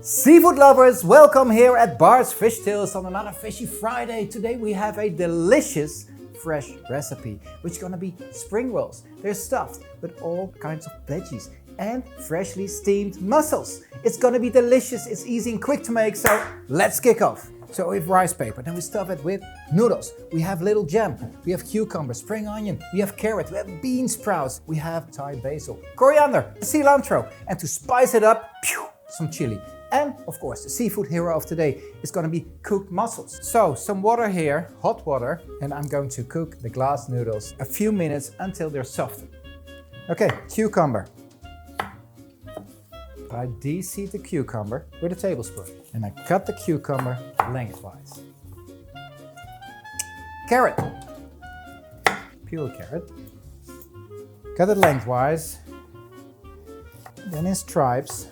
Seafood lovers, welcome here at Bart's Fish Tales on another Fishy Friday. Today we have a delicious fresh recipe, which is gonna be spring rolls. They're stuffed with all kinds of veggies and freshly steamed mussels. It's gonna be delicious, it's easy and quick to make, so let's kick off. So we have rice paper, then we stuff it with noodles. We have little jam, we have cucumber, spring onion, we have carrot, we have bean sprouts, we have Thai basil, coriander, cilantro, and to spice it up, some chili. And of course, the seafood hero of today is going to be cooked mussels. So some water here, hot water, and I'm going to cook the glass noodles a few minutes until they're softened. Okay, cucumber. I de-seed the cucumber with a tablespoon and I cut the cucumber lengthwise. Carrot. Peel the carrot. Cut it lengthwise, then in stripes.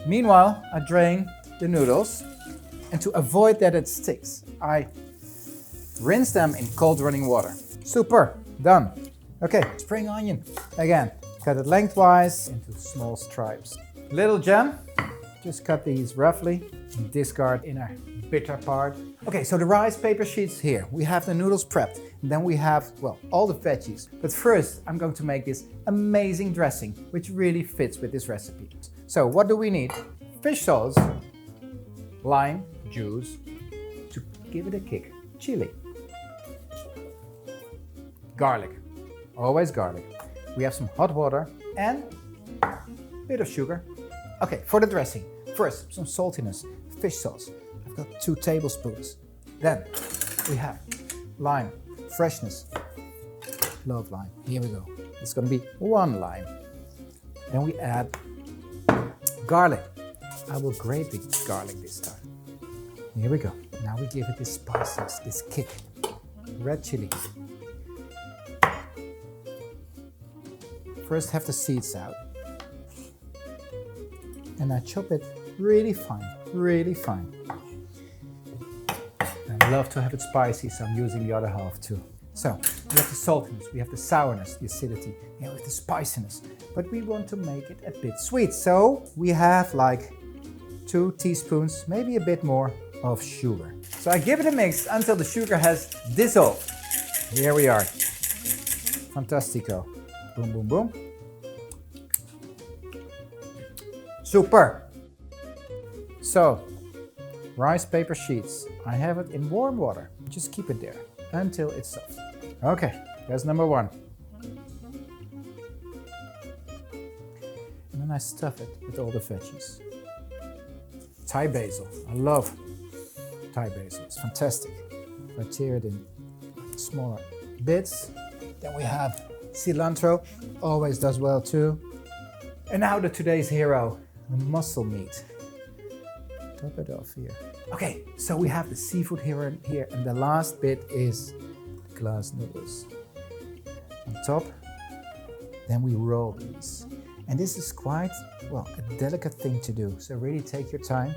Meanwhile, I drain the noodles, and to avoid that it sticks, I rinse them in cold running water. Super, done. Okay, spring onion. Again, cut it lengthwise into small stripes. Little jam, just cut these roughly and discard inner bitter part. Okay, so the rice paper sheets here. We have the noodles prepped, and then we have, well, all the veggies. But first, I'm going to make this amazing dressing, which really fits with this recipe. So what do we need? Fish sauce, lime juice to give it a kick, chili, garlic, always garlic. We have some hot water and a bit of sugar. Okay, for the dressing, first some saltiness, fish sauce. I've got 2 tablespoons. Then we have lime, freshness, love lime. Here we go. It's gonna be 1 lime. Then we add garlic. I will grate the garlic this time. Here we go. Now we give it this spiciness, this kick. Red chili. First have the seeds out. And I chop it really fine, really fine. I love to have it spicy, so I'm using the other half too. So we have the saltiness, we have the sourness, the acidity, we have the spiciness. But we want to make it a bit sweet. So we have like 2 teaspoons, maybe a bit more of sugar. So I give it a mix until the sugar has dissolved. Here we are. Fantastico. Boom, boom, boom. Super. So, rice paper sheets. I have it in warm water. Just keep it there until it's soft. Okay, that's number 1. And then I stuff it with all the veggies. Thai basil. I love Thai basil. It's fantastic. I tear it in smaller bits. Then we have cilantro. Always does well too. And now today's hero, the mussel meat. Top it off here. Okay, so we have the seafood here, and the last bit is glass noodles. On top, then we roll these. And this is quite, well, a delicate thing to do. So really take your time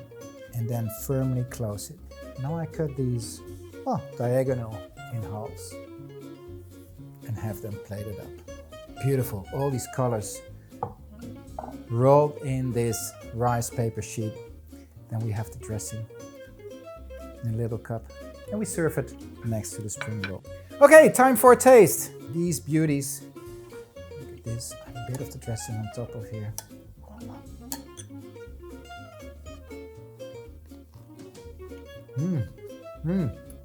and then firmly close it. Now I cut these, well, diagonal in halves and have them plated up. Beautiful, all these colors rolled in this rice paper sheet. Then we have the dressing in a little cup and we serve it next to the spring roll. Okay, time for a taste. These beauties. Look at this, a bit of the dressing on top of here.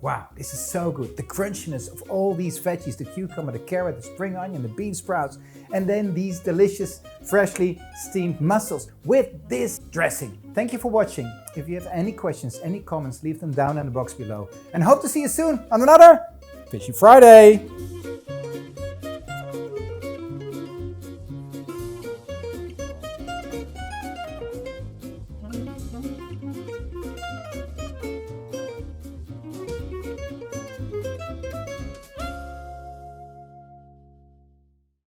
Wow, this is so good. The crunchiness of all these veggies, the cucumber, the carrot, the spring onion, the bean sprouts, and then these delicious, freshly steamed mussels with this dressing. Thank you for watching. If you have any questions, any comments, leave them down in the box below. And hope to see you soon on another Fishy Friday.